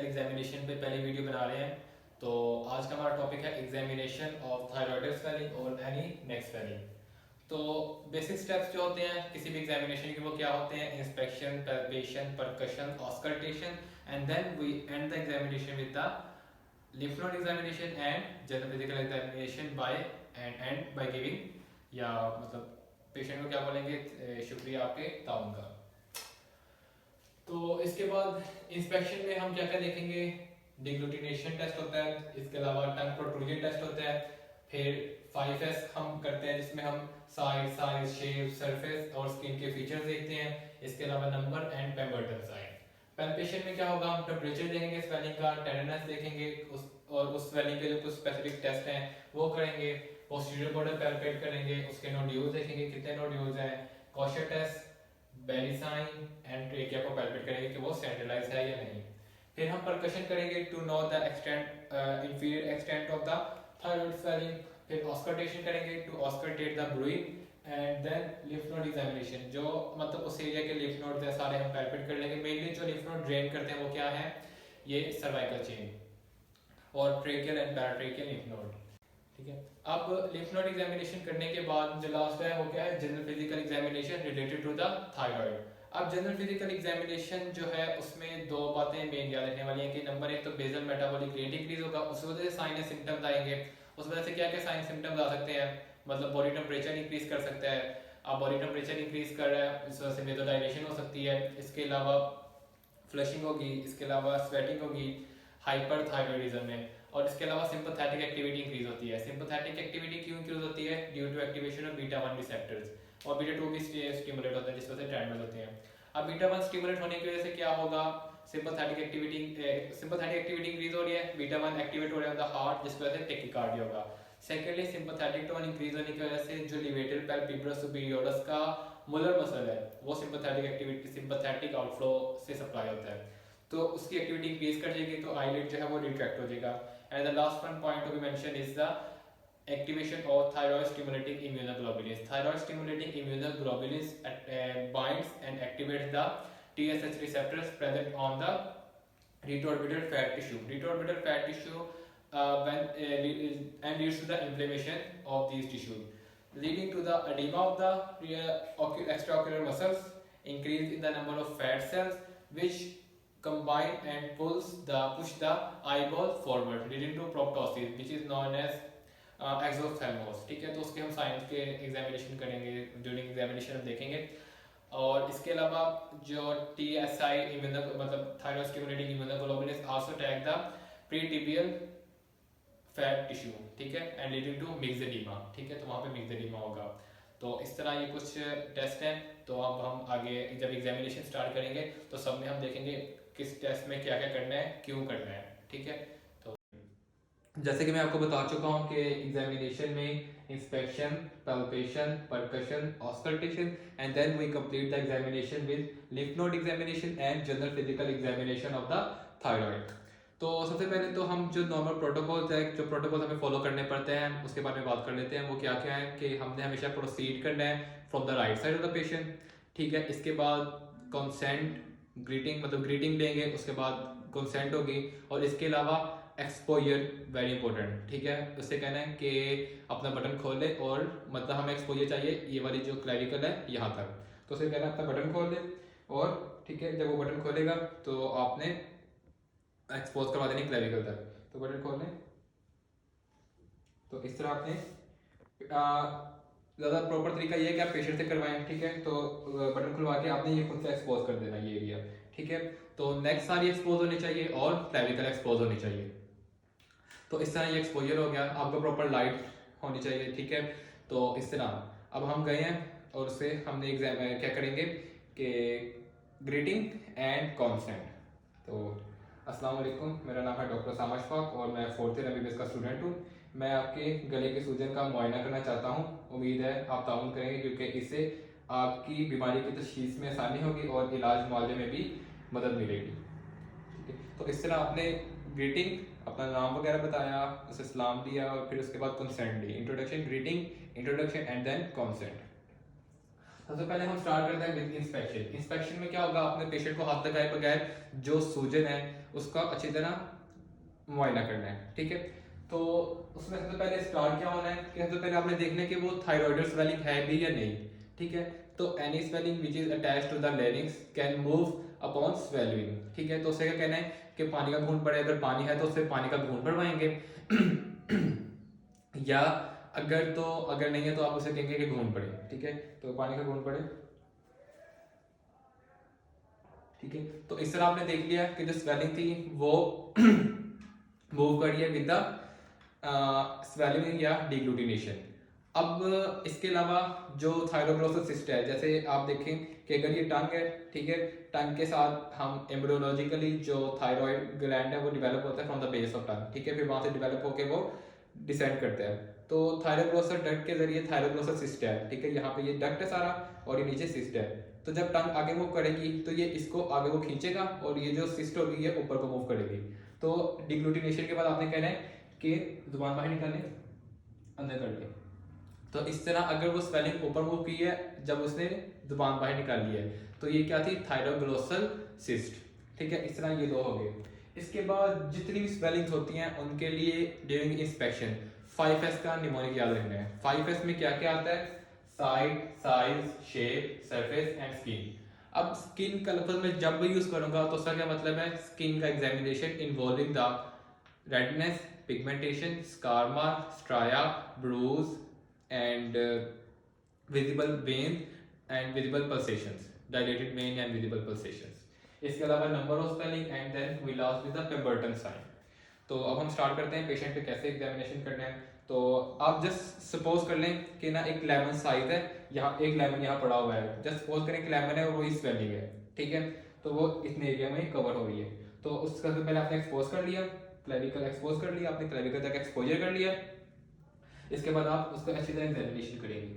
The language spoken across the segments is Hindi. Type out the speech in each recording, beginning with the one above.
फिजिकल एग्जामिनेशन पे पहली वीडियो बना रहे हैं। तो आज का हमारा टॉपिक है एग्जामिनेशन ऑफ थायराइड स्वेलिंग और एनी नेक स्वेलिंग। तो बेसिक स्टेप्स जो होते हैं किसी भी एग्जामिनेशन के वो क्या होते हैं? Inspection, palpation, percussion, auscultation and then we and the examination with the lymph node examination and general physical examination by and end by giving या मतलब पेशेंट को क्या बोलेंगे, शुक्रिया आपके ताउन का। तो इसके बाद इंस्पेक्शन में हम क्या क्या देखेंगे? डिग्लूटिनेशन टेस्ट होता है, इसके अलावा टंग प्रोट्रूजन टेस्ट होता है, फिर 5S हम करते हैं जिसमें हम साइज, शेप, सरफेस और स्किन के फीचर्स देखते हैं। इसके अलावा number and Pemberton sign. Palpation में क्या होगा? हम टेम्परेचर देखेंगे स्वेलिंग का, टेंडरनेस देखेंगे और उस स्वेलिंग के जो कुछ स्पेसिफिक टेस्ट हैं वो करेंगे। पोस्टीरियर बॉर्डर पैल्पेट करेंगे, उसके नोड्यूल्स देखेंगे कितने नोड्यूल्स हैं। Kocher test, belly sign and trachea को पैल्पेट करेंगे कि वो सेंट्रलाइज है या नहीं। फिर हम परकशन करेंगे to know the extent inferior extent of the thyroid swelling. फिर ऑस्कल्टेशन करेंगे to auscultate the bruit and then lymph node examination, जो मतलब उस एरिया के लिम्फ नोड है सारे हम पैल्पेट कर लेंगे। मेनली जो लिम्फ नोड ड्रेन करते हैं वो क्या है? ये सर्वाइकल चेन और ट्रेकियल एंड पैराट्रेकियल लिम्फ नोड। ठीक है, अब लिम्फ नोड एग्जामिनेशन करने के बाद जो लास्ट है वो क्या है? General physical examination related to the thyroid. अब जनरल फिजिकल एग्जामिनेशन जो है उसमें दो बातें मेन याद रखने वाली हैं कि नंबर एक तो बेसल मेटाबॉलिक रेट इंक्रीज होगा, उस वजह से साइन एंड सिम्टम्स आएंगे। उस वजह से क्या क्या साइन सिम्टम्स आ सकते हैं? मतलब बॉडी टेम्परेचर इंक्रीज कर सकता है। अब बॉडी टेम्परेचर इंक्रीज कर रहा है, इस वजह से वेज़ोडाइलेशन हो सकती है। इसके अलावा फ्लशिंग होगी, इसके अलावा स्वेटिंग होगी हाइपरथायरॉयडिज्म में, और इसके अलावा सिंपैथेटिक एक्टिविटी इंक्रीज होती है। सिंपैथेटिक एक्टिविटी क्यों इंक्रीज होती है? Due to activation of beta 1 receptors और बीटा 2 भी स्टिमुलेट होते हैं जिस वजह से ट्रेंडर्स होते हैं। अब बीटा 1 स्टिमुलेट होने की वजह से क्या होगा? सिंपैथेटिक एक्टिविटी इंक्रीज हो रही है, बीटा 1 एक्टिवेट हो रहा है द हार्ट जिस वजह से टेकिकार्डिया होगा। सेकेंडली सिंपैथेटिक टोन इंक्रीज होने की वजह से जो लिवेटर पैल्पेब्रस सुपीरियोरस का मुलर मसल है वो सिंपैथेटिक एक्टिविटी सिंपैथेटिक आउटफ्लो से सप्लाई होता है, तो उसकी एक्टिविटी इंक्रीज कर जाएगी तो आईलिड जो है वो रिट्रैक्ट हो जाएगा। And the last one point to be mention is the activation of thyroid stimulating immunoglobulins. Thyroid stimulating immunoglobulins binds and activates the TSH receptors present on the retroorbital fat tissue. Retroorbital fat tissue and leads to the inflammation of these tissues, leading to the edema of the extraocular muscles, increase in the number of fat cells, which combine and push the eyeball forward, leading to proptosis, which is known as एक्सोथैल्मोस। ठीक है, तो उसके हम साइंस के एग्जामिनेशन करेंगे, ड्यूरिंग एग्जामिनेशन हम देखेंगे। और इसके अलावा जो TSI मतलब thyroid stimulating immunoglobulins also attack the pretibial fat tissue, ठीक है, एंड लीडिंग टू मिक्सेडीमा। ठीक है, तो वहाँ पे मिक्सेडीमा होगा। तो इस तरह ये कुछ टेस्ट हैं। तो अब हम आगे जब एग्जामिनेशन स्टार्ट करेंगे तो सब में हम देखेंगे किस टेस्ट में क्या क्या करना है, क्यों करना है। ठीक है, जैसे कि मैं आपको बता चुका हूं कि एग्जामिनेशन में inspection, palpation, percussion, auscultation and then we complete the examination with lymph node examination and general physical examination of the thyroid. तो सबसे पहले तो हम जो नॉर्मल प्रोटोकॉल्स है, जो प्रोटोकॉल्स हमें फॉलो करने पड़ते हैं उसके बारे में बात कर लेते हैं। वो क्या क्या है कि हमने हमेशा प्रोसीड करना है from the right side of the patient. ठीक है, इसके बाद कंसेंट, ग्रीटिंग मतलब ग्रीटिंग लेंगे, उसके बाद कंसेंट होगी, और इसके अलावा एक्सपोजर वेरी इंपॉर्टेंट। ठीक है, उससे कहना है कि अपना बटन खोल ले, और मतलब हमें एक्सपोजर चाहिए ये वाली जो क्लेविकल है यहाँ तक, तो उसे कहना है अपना बटन खोल ले। और ठीक है, जब वो बटन खोलेगा तो आपने एक्सपोज करवा देनी क्लेविकल तक, तो बटन खोल लें। तो इस तरह आपने ज़्यादा प्रॉपर तरीका ये है कि आप पेशेंट से करवाएं। ठीक है, तो बटन खुलवा के आपने ये खुद से एक्सपोज कर देना ये एरिया। ठीक है, तो नेक सारी एक्सपोज होनी चाहिए और क्लेविकल एक्सपोज होनी चाहिए। तो इस तरह ये एक्सपोजर हो गया, आपको प्रॉपर लाइट होनी चाहिए। ठीक है, तो इस तरह अब हम गए हैं और उससे हमने एग्जाम क्या करेंगे कि ग्रीटिंग एंड कॉन्सेंट। तो अस्सलाम वालेकुम, मेरा नाम है डॉक्टर सामा अशफाक और मैं 4th ईयर MBBS का स्टूडेंट हूँ। मैं आपके गले के सूजन का मुआयना करना चाहता हूँ। उम्मीद है आप ताउन करेंगे क्योंकि इससे आपकी बीमारी की तशखीस में आसानी होगी और इलाज मुआवजे में भी मदद मिलेगी। ठीक है, तो इस तरह आपने ग्रीटिंग, अपना नाम वगैरह बताया, उसे सलाम दिया और फिर उसके बाद कंसेंट दी। Introduction, greeting, introduction and then consent. सबसे पहले हम स्टार्ट करते हैं विद इंस्पेक्शन। इंस्पेक्शन में क्या होगा, अपने पेशेंट को हाथ लगाए बगैर जो सूजन है उसका अच्छी तरह मुआयना करना है, ठीक है। तो उसमें सबसे पहले स्टार्ट क्या होना है कि सबसे पहले आपने देखना है कि वो थायराइडल स्वेलिंग है भी या नहीं, ठीक है। तो any swelling which is attached to the larynx can move upon swelling, ठीक है। तो उससे क्या कहना है कि पानी का घूंट पड़े, अगर पानी है तो उससे पानी का घूंट पड़वाएंगे या अगर नहीं है तो आप उसे कहेंगे कि घूंट पड़े, ठीक है। तो पानी का घूंट पड़े, ठीक है। तो इस तरह आपने देख लिया कि जो स्वेलिंग थी वो मूव करी है विद द स्वेलिंग या डिग्लूटिनेशन। अब इसके अलावा जो थायरोग्लोसस सिस्ट है, जैसे आप देखें कि अगर ये टंग है, ठीक है, टंग के साथ हम एम्ब्रियोलॉजिकली जो थायराइड ग्लैंड है वो डेवलप होता है from the base of tongue, ठीक है। फिर वहां से डेवलप होकर वो डिसेंड करता है। तो थायरोग्लोसस डक्ट के जरिए थायरोग्लोसस सिस्ट है, ठीक है। यहाँ पे ये डक्ट है सारा और ये नीचे सिस्ट है। तो जब टंग आगे मूव करेगी तो ये इसको आगे को खींचेगा और ये जो सिस्ट होगी ये ऊपर को मूव करेगी। तो डिग्लूटिनेशन के बाद आपने कहना है कि जुबान बाहर निकालने, अंदर करके। तो इस तरह अगर वो स्वेलिंग ऊपर मूव की है जब उसने जुबान बाहर निकाली है तो ये क्या थी, थायरोग्लोसल सिस्ट, ठीक है। इस तरह ये दो हो गए। इसके बाद जितनी भी स्वेलिंग्स होती हैं उनके लिए ड्यूरिंग इंस्पेक्शन 5S का निमोनिक याद रखना है। 5S में क्या क्या आता है, side, size, shape, surface and skin. अब स्किन का लफ्ज मैं जब भी यूज करूंगा तो उसका क्या मतलब है, स्किन का examination involving the redness, pigmentation, scar mark, stria, bruise and visible vein and visible pulsations, dilated vein and visible pulsations. इसके अलावा number of swelling and then we last with the Pemberton sign. तो अब हम स्टार्ट करते हैं पेशेंट पे कैसे एग्जामिनेशन करना है। तो आप जस्ट सपोज कर लें कि ना एक लेमन साइज है, यहाँ एक लेमन यहाँ पड़ा हुआ है, जस्ट सपोज करें कि लेमन है और वो इस स्वेलिंग है, ठीक है। तो वो इतने एरिया में कवर हो रही है। तो उसका तो पहले आपने एक्सपोज कर लिया, क्लेविकल एक्सपोज कर लिया, आपने क्लेविकल तक एक्सपोजर कर लिया। इसके बाद आप उसको अच्छी तरह एग्जामिनेशन करेंगे।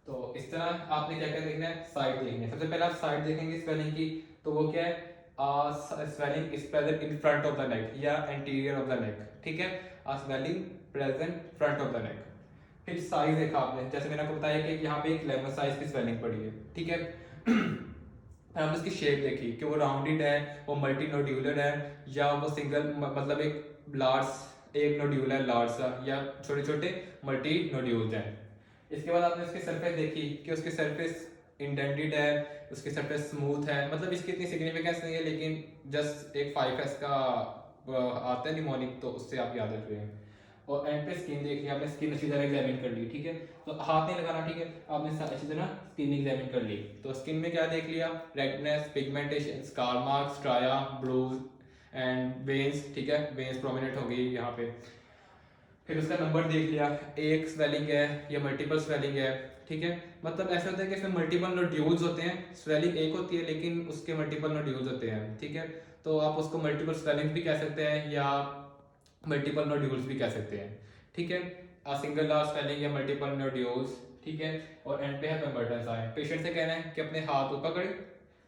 तो इस तरह आपने क्या क्या देखना है, साइड देखनी है। सबसे पहले आप साइड देखेंगे स्वेलिंग की, तो वो क्या है, swelling is present in front of the नेक या एंटीरियर ऑफ द नेक, ठीक है। Swelling present front of the नेक। फिर साइज देखा आपने, जैसे मैंने आपको बताया कि यहाँ पे एक लेमन साइज की स्वेलिंग पड़ी है, ठीक है। फिर आपने इसकी शेप देखी कि वो राउंडेड है, वो मल्टी नोड्यूलर है, या वो सिंगल मतलब एक नोड्यूल है लार्ज सा, या छोटे छोटे मल्टी नोड्यूल्स हैं। इसके बाद आपने उसकी सरफेस देखी कि उसकी सरफेस इंडेंटेड है, उसकी सरफेस स्मूथ है, मतलब इसकी इतनी सिग्निफिकेंस नहीं है, लेकिन जस्ट एक 5S का आता है निमोनिक, तो उससे आप याद रख रहे हैं। और एंड पे स्किन देख ली आपने, स्किन अच्छी तरह एग्जामिन कर ली, ठीक है। तो हाथ नहीं लगाना, ठीक है, आपने अच्छी तरह स्किन एग्जामिन कर ली। तो स्किन में क्या देख लिया, redness, pigmentation, scar mark, stria, bruise and veins, ठीक है, वेन्स प्रोमिनेंट हो गई यहाँ पे। फिर उसका नंबर देख लिया, एक स्वेलिंग है या मल्टीपल स्वेलिंग है, ठीक है। मतलब ऐसा होता है कि इसमें मल्टीपल नोड्यूल्स होते हैं, स्वेलिंग एक होती है लेकिन उसके मल्टीपल नोड्यूल्स होते हैं, ठीक है। तो आप उसको मल्टीपल स्वेलिंग भी कह सकते हैं या मल्टीपल नोड्यूल्स भी कह सकते हैं, ठीक है। सिंगल लार्ज स्वेलिंग या मल्टीपल नोड्यूल्स, ठीक है। और एंड पे है पेम्बर्टन साइन। पेशेंट से कहना है कि अपने हाथ ऊपर करें,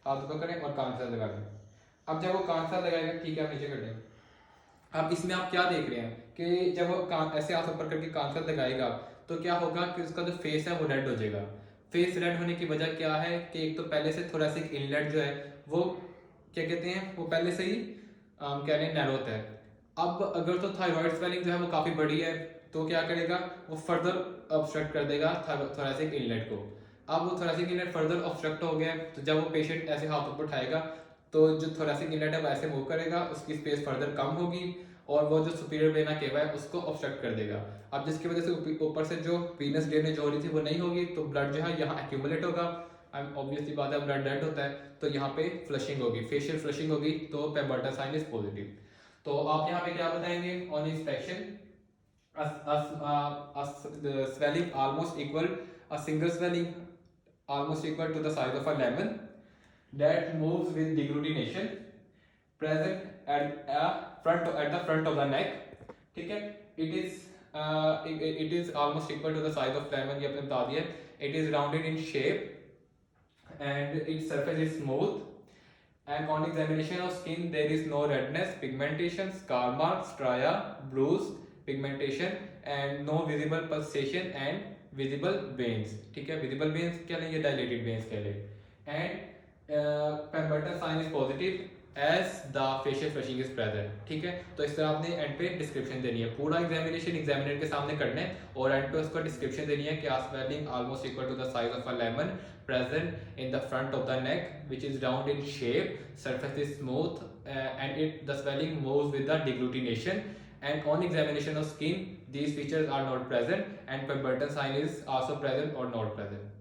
हाथ ऊपर करें और कान से लगा लें। अब जब वो कान से लगाएगा, ठीक है, आप नीचे कर दें। अब इसमें आप क्या देख रहे हैं कि जब वो कान ऐसे हाथ ऊपर करके कान से लगाएगा तो क्या होगा कि उसका जो फेस है वो रेड हो जाएगा। फेस रेड होने की वजह क्या है कि एक तो पहले से थोरेसिक इनलेट जो है वो क्या कहते हैं, वो पहले से ही कह रहे हैं नैरो होता है। अब अगर तो थायराइड स्वेलिंग जो है वो काफ़ी बड़ी है तो क्या करेगा, वो फर्दर ऑब्स्ट्रक्ट कर देगा थोरेसिक इनलेट को। अब वो थोरेसिक इनलेट फर्दर ऑब्स्ट्रक्ट हो गया तो जब वो पेशेंट ऐसे हाथ ऊपर उठाएगा तो जो थोरेसिक इनलेट है वो ऐसे मूव करेगा, उसकी स्पेस फर्दर कम होगी और वो जो सुपीरियर वेना केवा है उसको ऑब्स्ट्रक्ट कर देगा। अब जिसकी वजह से ऊपर से जो वीनस ड्रेनेज हो रही थी वो नहीं होगी, तो ब्लड जो है यहाँ एक्यूमुलेट होगा। ऑब्वियसली बात है, ब्लड डेड होता है तो यहाँ पे फ्लशिंग होगी, फेशियल फ्लशिंग होगी, तो पेम्बर्टन साइन इज पॉजिटिव। तो आप यहाँ पे क्या बताएंगे, on inspection swelling almost equal, a single swelling almost equal to the size of a lemon that moves with deglutination present at the front of the neck, ठीक है। it is almost equal to the size of lemon, ये आपने बता दिया। it is rounded in shape and its surface is smooth and on examination of skin there is no redness, pigmentation, scar marks, stria, bruise, pigmentation and no visible pulsation and visible veins, ठीक है। विजिबल वेन्स क्या लेंगे, डायलेटेड वेन्स कह लें। And Pemberton sign is positive as the facial flushing is present, ठीक है। तो इस तरह आपने एंड पे डिस्क्रिप्शन देनी है, पूरा एग्जामिनेशन एग्जामिनर के सामने करना है और एंड पे उसका डिस्क्रिप्शन देनी है कि swelling almost equal to the size of a lemon present in the front of the neck which is round in shape, surface is smooth and the swelling moves with the deglutination, and on examination of skin these features are not present and Pemberton sign is also present or not present.